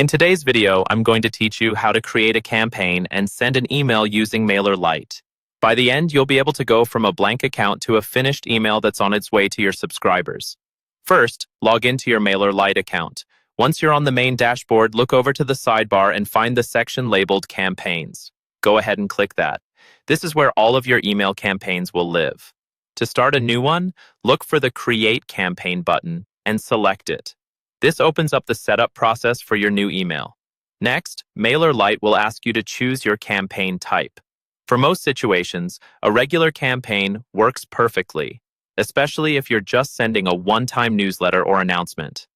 In today's video, I'm going to teach you how to create a campaign and send an email using Mailerlite. By the end, you'll be able to go from a blank account to a finished email that's on its way to your subscribers. First, log into your Mailerlite account. Once you're on the main dashboard, look over to the sidebar and find the section labeled Campaigns. Go ahead and click that. This is where all of your email campaigns will live. To start a new one, look for the Create Campaign button and select it. This opens up the setup process for your new email. Next, Mailerlite will ask you to choose your campaign type. For most situations, a regular campaign works perfectly, especially if you're just sending a one-time newsletter or announcement.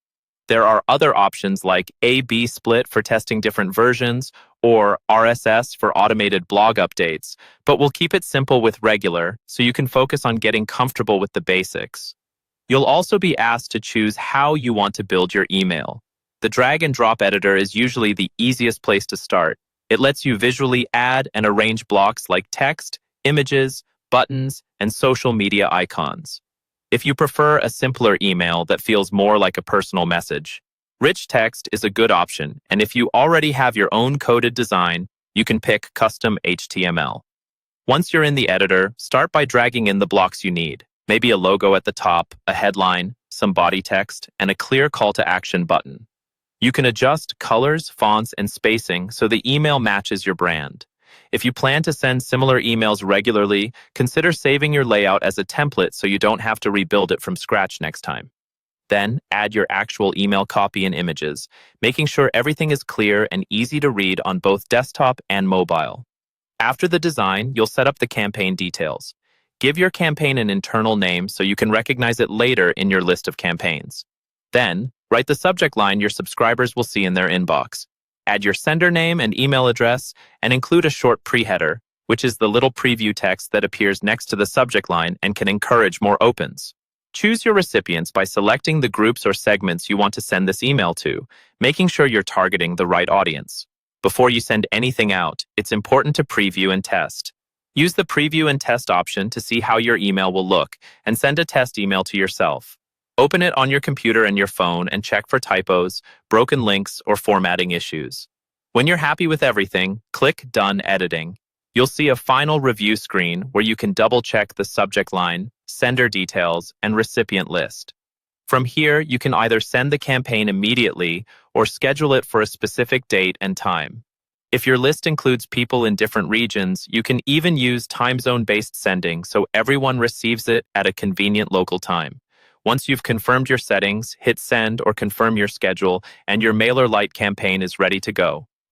There are other options like A/B split for testing different versions or RSS for automated blog updates, but we'll keep it simple with regular so you can focus on getting comfortable with the basics. You'll also be asked to choose how you want to build your email. The drag and drop editor is usually the easiest place to start. It lets you visually add and arrange blocks like text, images, buttons, and social media icons. If you prefer a simpler email that feels more like a personal message, rich text is a good option, and if you already have your own coded design, you can pick custom HTML. Once you're in the editor, start by dragging in the blocks you need. Maybe a logo at the top, a headline, some body text, and a clear call to action button. You can adjust colors, fonts, and spacing so the email matches your brand. If you plan to send similar emails regularly, consider saving your layout as a template so you don't have to rebuild it from scratch next time. Then, add your actual email copy and images, making sure everything is clear and easy to read on both desktop and mobile. After the design, you'll set up the campaign details. Give your campaign an internal name so you can recognize it later in your list of campaigns. Then, write the subject line your subscribers will see in their inbox. Add your sender name and email address, and include a short pre-header, which is the little preview text that appears next to the subject line and can encourage more opens. Choose your recipients by selecting the groups or segments you want to send this email to, making sure you're targeting the right audience. Before you send anything out, it's important to preview and test. Use the preview and test option to see how your email will look and send a test email to yourself. Open it on your computer and your phone and check for typos, broken links, or formatting issues. When you're happy with everything, click Done Editing. You'll see a final review screen where you can double-check the subject line, sender details, and recipient list. From here, you can either send the campaign immediately or schedule it for a specific date and time. If your list includes people in different regions, you can even use time zone-based sending so everyone receives it at a convenient local time. Once you've confirmed your settings, hit send or confirm your schedule, and your Mailerlite campaign is ready to go.